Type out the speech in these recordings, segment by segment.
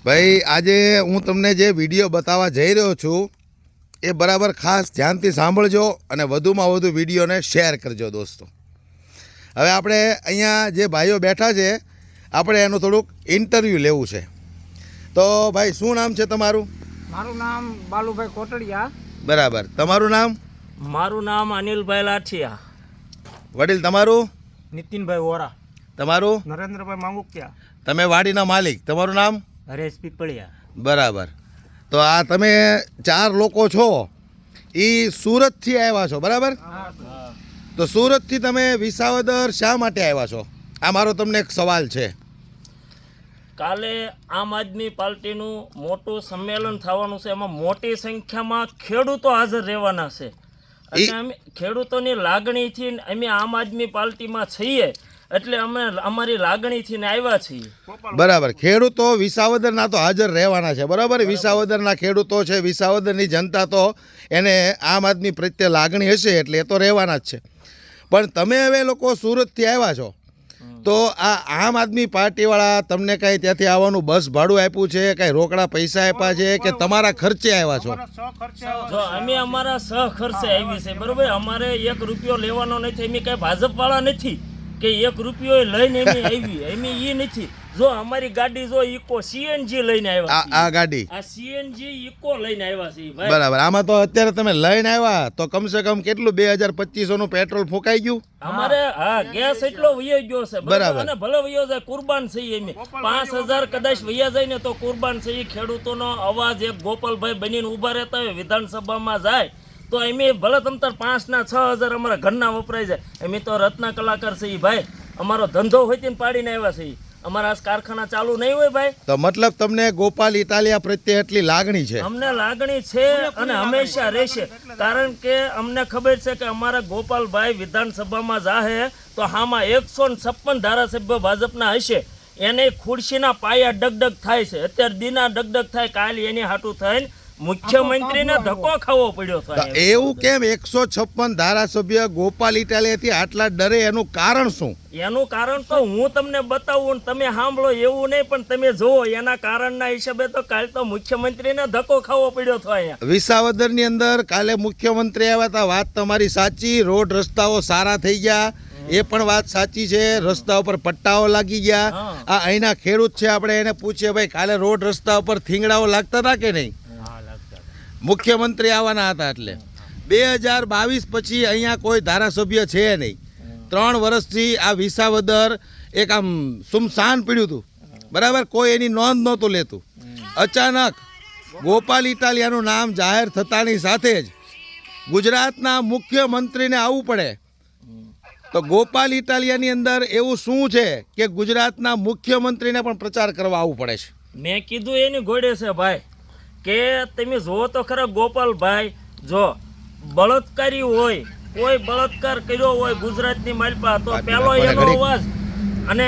ભાઈ આજે હું તમને જે વિડીયો બતાવવા જઈ રહ્યો છું એ બરાબર ખાસ ધ્યાનથી સાંભળજો અને વધુમાં વધુ વિડીયોને શેર કરજો દોસ્તો. હવે આપણે અહીંયા જે ભાઈઓ બેઠા છે આપણે એનું થોડુંક ઇન્ટરવ્યૂ લેવું છે. તો ભાઈ શું નામ છે તમારું? મારું નામ બાલુભાઈ કોટડિયા. બરાબર. તમારું નામ? મારું નામ અનિલભાઈ લાઠિયા. વડીલ તમારું? નીતિનભાઈ વોરા. તમારું? નરેન્દ્રભાઈ માંગુકિયા. તમે વાડીના માલિક. તમારું નામ? હરેશ પીપળિયા. બરાબર. તો આ તમે 4 લોકો છો એ સુરતથી આવ્યા છો બરાબર? તો સુરતથી તમે વિસાવદર શા માટે આવ્યા છો? આ મારો તમને એક સવાલ છે. કાલે આમ આદમી પાર્ટીનું મોટું સંમેલન થવાનું છે. એમાં મોટી સંખ્યામાં ખેડૂતો હાજર રહેવાના છે. અને અમે ખેડૂતોની લાગણીથી અમે આમ આદમી પાર્ટીમાં છીએ એટલે અમે અમારી લાગણીથી આવ્યા છીએ. બરાબર. ખેડૂતો વિસાવદરના તો હાજર રહેવાના છે બરાબર? વિસાવદરના ખેડૂતો છે, વિસાવદરની જનતા તો એને આમ આદમી પ્રત્યે લાગણી હશે એટલે એ તો રહેવાના જ છે. પણ તમે હવે લોકો સુરતથી આવ્યા છો તો આ આમ આદમી પાર્ટીવાળા તમને કાંઈ ત્યાંથી આવવાનું બસ ભાડું આપ્યું છે, કાંઈ રોકડા પૈસા આપ્યા છે કે તમારા ખર્ચે આવ્યા છો? જો અમે અમારા સહ ખર્ચે આવી છે બરોબર. અમારે 1 રૂપિયો લેવાનો નથી. અમે કાંઈ ભાજપવાળા નથી કે 1 રૂપિયો લઈને અમે આવી. અમે એ નથી. જો અમારી ગાડી જો ઇકો સીએનજી લઈને આવ્યા. આ ગાડી આ સીએનજી ઇકો લઈને આવ્યા છે ભાઈ. બરાબર. આમાં તો અત્યારે તમે લઈને આવ્યા તો કમસે કમ કેટલું 2000-2500 નું પેટ્રોલ ફૂંકાઈ ગયું? અમારે હા ગેસ એટલો વયો ગયો છે બરાબર. અને ભલે વયો જાય કુરબાન છે અમે 5000 કદાચ વયા જાય ને તો કુરબાન છે. ખેડૂતોનો અવાજ એક ગોપાલભાઈ બનીને ઊભા રહેતા હોય વિધાનસભામાં જાય તો અમે ભલે તમ તાર 5 ના 6000 અમારા ઘરના વપરાય જાય. અમે તો રત્ન કલાકાર છે ભાઈ. અમારો ધંધો હોય તેને પાડીને આવ્યા છે. અમારા કારખાના ચાલુ નહીં હોય ભાઈ. તો મતલબ તમને ગોપાલ ઇટાલિયા પ્રત્યે એટલી લાગણી છે? અમને લાગણી છે અને હંમેશા રહેશે. કારણ કે અમને ખબર છે કે અમારા ગોપાલભાઈ વિધાનસભામાં જાહે તો હામાં 156 ધારાસભ્ય ભાજપના હશે. એને ખુરશીના પાયા ડગડગ થાય છે. અત્યારે દીના ડગડગ થાય, કાલ એની હાટું થઈને મુખ્યમંત્રીને ધક્કો ખાવો પડ્યો થાય. એવું કેમ 156 ધારાસભ્ય ગોપાલ ઇટાલિયાથી આટલા ડરે? એનું કારણ શું? એનું કારણ તો હું તમને બતાવું ને તમે સાંભળો એવું નહીં, પણ તમે જુઓ એના કારણના હિસાબે તો કાલ તો મુખ્યમંત્રીને ધક્કો ખાવો પડ્યો હતો. અહીંયા વિસાવદરની અંદર કાલે મુખ્યમંત્રી આવ્યા હતા. વાત તમારી સાચી. રોડ રસ્તાઓ સારા થઈ ગયા એ પણ વાત સાચી છે. રસ્તા ઉપર પટ્ટાઓ લાગી ગયા. આ અહીંના ખેડૂત છે આપણે એને પૂછીએ ભાઈ કાલે રોડ રસ્તા ઉપર થીંગડાઓ લાગતા હતા કે નહીં? મુખ્યમંત્રી આવવાના હતા એટલે 2022 પછી અહીંયા કોઈ ધારાસભ્ય છે નહીં. 3 વર્ષથી આ વિસાવદર એક આમ સુમસાન પડ્યું હતું બરાબર. કોઈ એની નોંધ નહોતું લેતું. અચાનક ગોપાલ ઇટાલિયાનું નામ જાહેર થતાની સાથે જ ગુજરાતના મુખ્યમંત્રીને આવવું પડે. તો ગોપાલ ઇટાલિયાની અંદર એવું શું છે કે ગુજરાતના મુખ્યમંત્રીને પણ પ્રચાર કરવા આવવું પડે છે? મેં કીધું એની ઘોડે છે ભાઈ કે તમે જુઓ તો ખરા ગોપાલભાઈ, જો બળાત્કારી હોય, કોઈ બળાત્કાર કર્યો હોય ગુજરાતની માલપા તો પેલો એનો અવાજ અને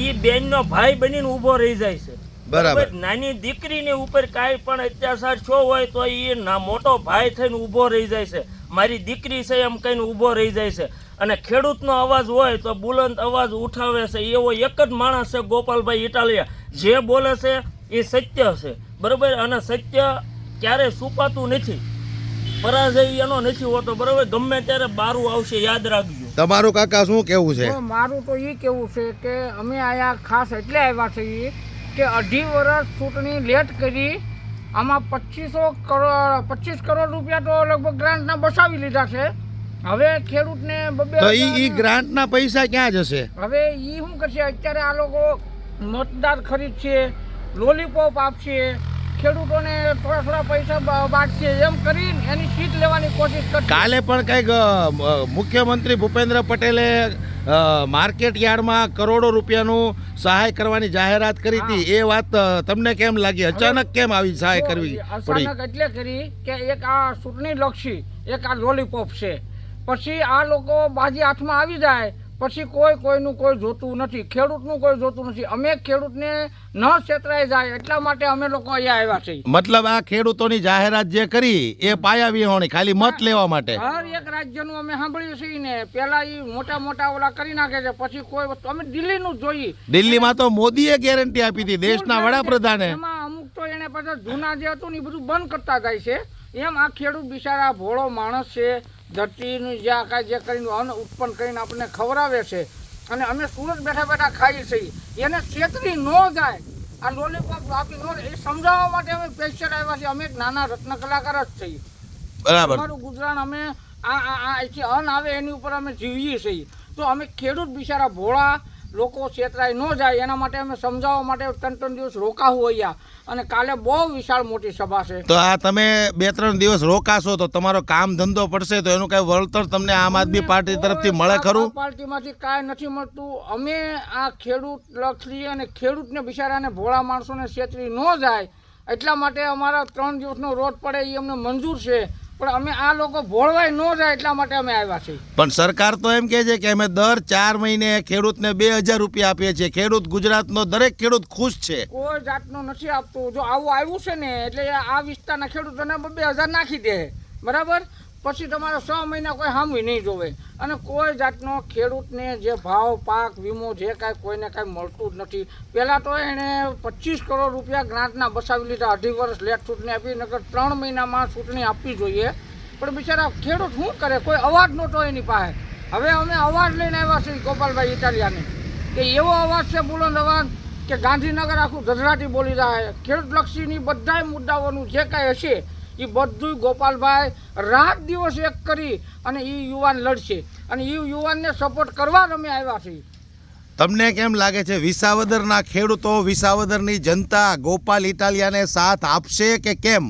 ઈ બેનનો ભાઈ બનીને ઊભો રહી જાય છે બરાબર. નાની દીકરીની ઉપર કાંઈ પણ અત્યાચાર થયો હોય તો એ મોટો ભાઈ થઈને ઊભો રહી જાય છે. મારી દીકરી છે એમ કહીને ઊભો રહી જાય છે. અને ખેડૂતનો અવાજ હોય તો બુલંદ અવાજ ઉઠાવે છે. એવો એક જ માણસ છે ગોપાલભાઈ ઇટાલિયા. જે બોલે છે એ સત્ય છે બરાબર. અને સત્ય ક્યારેય છુપાતું નથી. પરાજય એનો નથી હોતો બરાબર. ગમે ત્યારે બારું આવશે, યાદ રાખજો. તમારું કાકા શું કેવું છે? મારું તો એ કેવું છે કે અમે અહીંયા ખાસ એટલે આવ્યા છીએ કે 2.5 વર્ષ ચૂંટણી લેટ કરી. આમાં 25 કરોડ રૂપિયા તો લગભગ ગ્રાન્ટના બસાવી લીધા છે. હવે ખેડૂતને તો ઈ ગ્રાન્ટના પૈસા ક્યાં જશે? હવે ઈ શું કરશે? અત્યારે આ લોકો મતદાર ખરીદશે, લોલીપોપ આપશે, ખેડૂતોને થોડા પૈસા બાંટશે, એમ કરીને એની સીટ લેવાની કોશિશ કરશે. કાલે પણ કંઈક મુખ્યમંત્રી ભૂપેન્દ્ર પટેલે માર્કેટ યાર્ડમાં કરોડો રૂપિયાનું સહાય કરવાની જાહેરાત કરી હતી. એ વાત તમને કેમ લાગી? અચાનક કેમ આવી સહાય કરવી પડી? અચાનક એટલે કરી કે એક આ ચૂંટણી લક્ષી, એક આ લોલીપોપ છે. પછી આ લોકો બાજી હાથમાં આવી જાય પછી કોઈનું કોઈ જોતું નથી, ખેડૂતનું કોઈ જોતું નથી. અમે ખેડૂતને ન છેતરાઈ જાય એટલા માટે અમે લોકો અહીંયા આવ્યા છીએ. મતલબ આ ખેડૂતોની જાહેરાત જે કરી એ પાયા વિહોણી ખાલી મત લેવા માટે. હર એક રાજ્યનું અમે સાંભળ્યું છે ને, પેલા એ મોટા મોટા ઓલા કરી નાખે છે, પછી કોઈ વસ્તુ અમે દિલ્હીનું જ જોઈએ. દિલ્હીમાં તો મોદીએ ગેરંટી આપી હતી, દેશના વડાપ્રધાને. એમાં અમુક તો એને પાછા જૂના જે હતું ને એ બધું બંધ કરતા જાય છે. એમ આ ખેડૂત બિચારા ભોળો માણસ છે, ધરતીનું જ્યાં કાંઈ જે કરીને અન્ન ઉત્પન્ન કરીને આપણને ખવડાવે છે, અને અમે સુરત બેઠા બેઠા ખાઈએ છીએ. એને છેતરી ન જાય, આ લોલીપોપ આપી ન જાય, એ સમજાવવા માટે અમે સ્પેશિયલ આવ્યા છીએ. અમે એક નાના રત્ન કલાકાર જ છીએ. બરાબર. અમારું ગુજરાન અમે અહીંથી અન્ન આવે એની ઉપર અમે જીવીએ છીએ. તો અમે ખેડૂત બિચારા ભોળા લોકો છેતરાઈ ન જાય એના માટે અમે સમજાવવા માટે 3 દિવસ રોકાવું અહીંયા. અને કાલે બહુ વિશાળ મોટી સભા છે. તો આ તમે 2-3 દિવસ રોકાશો તો તમારો કામ ધંધો પડશે તો એનું કઈ વળતર તમને આમ આદમી પાર્ટી તરફથી મળે ખરું? પાર્ટીમાંથી કાંઈ નથી મળતું. અમે આ ખેડૂત લક્ષી અને ખેડૂતને બિચારાને ભોળા માણસોને છેતરી ન જાય એટલા માટે અમારા 3 દિવસનો રોડ પડે એ અમને મંજૂર છે. પણ અમે આ લોકો ભોળવાય ન જાય એટલા માટે અમે આવ્યા છીએ. પણ સરકાર તો એમ કહે છે કે અમે દર 4 મહિને ખેડૂતને 2000 રૂપિયા આપીએ છીએ. ખેડૂત ગુજરાતનો દરેક ખેડૂત ખુશ છે. કોઈ જાતનું નથી આપતું. જો આવું આવ્યું છે ને એટલે આ વિસ્તારના ખેડૂતોને 2000 નાખી દે, બરાબર. પછી તમારે 6 મહિના કોઈ સાંભળી નહીં જોવે. અને કોઈ જાતનો ખેડૂતને જે ભાવ પાક વીમો જે કાંઈ કોઈને કાંઈ મળતું જ નથી. પહેલાં તો એણે 25 કરોડ રૂપિયા ગ્રાન્ટના બસાવી લીધા. 2.5 વર્ષ લેટ ચૂંટણી આપી, નકર 3 મહિનામાં ચૂંટણી આપવી જોઈએ. પણ બિચારા ખેડૂત શું કરે, કોઈ અવાજ નહોતો એની પાસે. હવે અમે અવાજ લઈને આવ્યા છીએ ગોપાલભાઈ ઇટાલિયાને, કે એવો અવાજ છે બુલંદ અવાજ કે ગાંધીનગર આખું ગજરાટી બોલી રહ્યા. ખેડૂતલક્ષીની બધાય મુદ્દાઓનું જે કાંઈ હશે એ બધું ગોપાલભાઈ રાત દિવસ એક કરી અને એ યુવાન લડશે. અને એ યુવાનને સપોર્ટ કરવા જ અમે આવ્યા છીએ. તમને કેમ લાગે છે વિસાવદરના ખેડૂતો, વિસાવદરની જનતા ગોપાલ ઇટાલિયાને સાથ આપશે કે કેમ?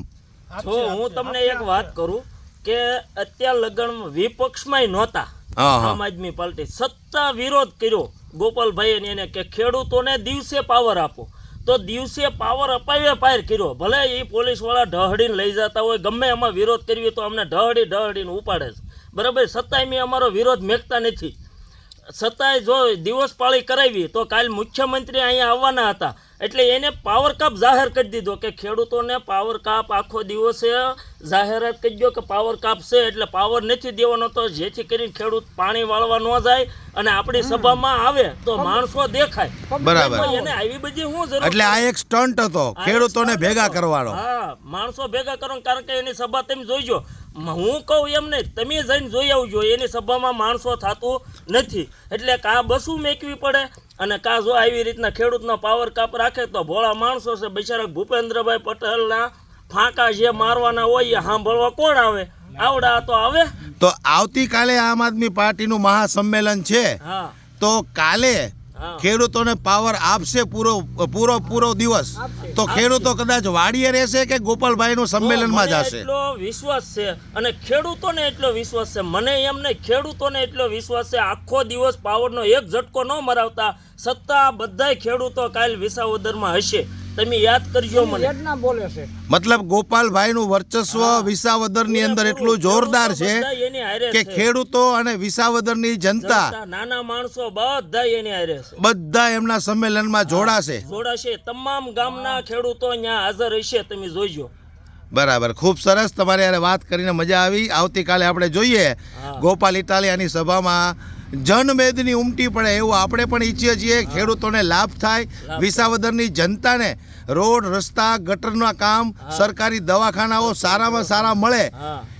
જો હું તમને એક વાત કરું કે અત્યાર લગન વિપક્ષમાં નહોતા. આમ આદમી પાર્ટી સત્તા વિરોધ કર્યો ગોપાલભાઈ એને કે ખેડૂતોને દિવસે પાવર આપો. તો દિવસે પાવર અપાવે પાર કર્યો. ભલે એ પોલીસ વાળા ઢહડીને લઈ જતા હોય, ગમે એમાં વિરોધ કરવી તો અમને ઢહડીને ઉપાડે છે, બરાબર. છતાંય મેં અમારો વિરોધ મેકતા નથી. છતાંય જો દિવસ પાળી કરાવી તો કાલ મુખ્યમંત્રી અહીંયા આવવાના હતા, એટલે એને પાવર કાપ જાહેર કરી દીધો કે ખેડૂતોને પાવર કાપ આખો દિવસે જાહેરાત કરી દો કે પાવર કાપ છે, એટલે પાવર નથી દેવાનો. તો જેથી કરીને ખેડૂત પાણી વાળવા ન જાય અને આપણી સભામાં આવે તો માણસો દેખાય, બરાબર. એને આવી બધી શું જરૂર? એટલે આ એક સ્ટન્ટ હતો ખેડૂતોને ભેગા કરવાનો. હા, માણસો ભેગા કરવાનો. કારણ કે એની સભા તમે જોઈજો. હું કહું એમ નહીં, તમે જઈને જોઈ આવજો. એની સભામાં માણસો થતું નથી, એટલે કા બસું મેકવી પડે અને કા જો આવી રીતના ખેડૂતનો પાવર કાપ રાખે તો ભોળા માણસો છે બિચારા ભૂપેન્દ્રભાઈ પટેલના ફાંકા જે મારવાના હોય એ સાંભળવા કોણ આવે? આવડા તો આવે. તો આવતીકાલે આમ આદમી પાર્ટીનું મહાસંમેલન છે, તો કાલે ખેડૂતોને પાવર આપશે પૂરો દિવસ. તો ખેડૂતો કદાચ વાડીએ રહેશે કે ગોપાલભાઈનું સંમેલનમાં જશે? એટલો વિશ્વાસ છે અને ખેડૂતોને એટલો વિશ્વાસ છે, મને એમ નહીં, ખેડૂતોને એટલો વિશ્વાસ છે. આખો દિવસ પાવરનો એક ઝટકો ન મરાવતા છતાં બધાય ખેડૂતો કાલ વિસાવદરમાં હશે. તમે યાદ કરજો મને. બોલે છે મતલબ ગોપાલભાઈનું વર્ચસ્વ વિસાવદરની અંદર એટલું જોરદાર છે કે ખેડૂતો અને વિસાવદરની જનતા, નાના માણસો બધા એની હારે છે. બધા એમના સંમેલનમાં જોડાશે. તમામ ગામના ખેડૂતો અહીંયા હાજર હશે, તમે જોઈજો. બરાબર, ખૂબ સરસ. તમારી હારે વાત કરીને મજા આવી. આવતીકાલે આપણે જોઈએ ગોપાલ ઇટાલિયાની સભામાં જનમેદની ઉમટી પડે એવું આપણે પણ ઈચ્છીએ છીએ. ખેડૂતોને લાભ થાય, વિસાવદરની જનતાને રોડ રસ્તા ગટરના કામ, સરકારી દવાખાનાઓ સારામાં સારા મળે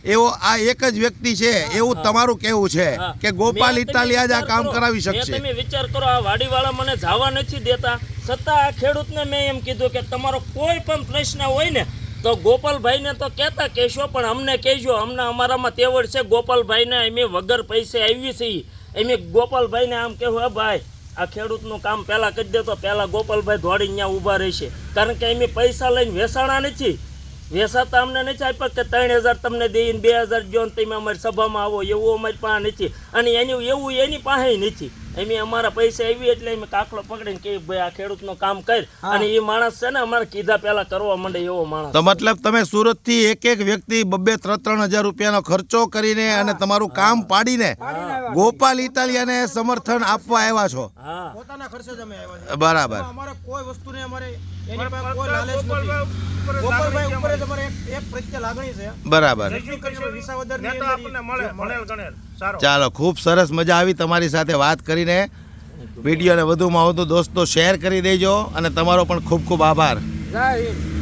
એવો આ એક જ વ્યક્તિ છે એવું તમારું કહેવું છે કે ગોપાલ ઇટાલિયા જ આ કામ કરાવી શકશે? તમે વિચાર કરો, આ વાડીવાળા મને જવા નથી દેતા, છતાં આ ખેડૂતને મેં એમ કીધું કે તમારો કોઈ પણ પ્રશ્ન હોય ને તો ગોપાલભાઈને તો કહેશો, પણ અમને કહેજો. અમારામાં તેવડ છે ગોપાલભાઈને અમે વગર પૈસે આવી છીએ. એમ ગોપાલભાઈને આમ કહેવું, હે ભાઈ આ ખેડૂતનું કામ પહેલાં કરી દે, તો પહેલાં ગોપાલભાઈ દોડીને ત્યાં ઊભા રહેશે. કારણ કે એમ પૈસા લઈને વેસાણા નથી, વેસાતા અમને નથી આપ્યા કે 3000 તમને દઈને 2000 જો તમે અમારી સભામાં આવો, એવું અમારી પાસે નથી. અને એની પાસે નથી. એમ અમારા પૈસા આવી એટલે અમે કાકડો પકડીને કે ભાઈ આ ખેડૂતનું કામ કર અને એ માણસ છે ને અમારે કીધા પહેલા કરવા માંડે એવો માણસ. તો મતલબ તમે સુરત થી એક વ્યક્તિ 2-3 હજાર રૂપિયાનો ખર્ચો કરીને અને તમારું કામ પાડીને ગોપાલ ઇટાલિયાને સમર્થન આપવા આવ્યા છો. હા પોતાના ખર્ચે જ અમે આવ્યા છીએ. બરાબર. અમારે કોઈ વસ્તુને અમારે એની પાસે કોઈ લાલચ નથી. ગોપાલભાઈ ઉપર જ અમારે એક પ્રત્યે લાગણી છે. બરાબર. જેટલી કરી અમે વિસાવદરની નેતા અંદર આપણને મળેલ ગણેલ સારો. ચાલો, ખૂબ સરસ, મજા આવી તમારી સાથે વાત કરીને. વિડીયોને વધુમાં વધુ દોસ્તો શેર કરી દેજો અને તમારો પણ ખૂબ ખૂબ આભાર. જય હિન્દ.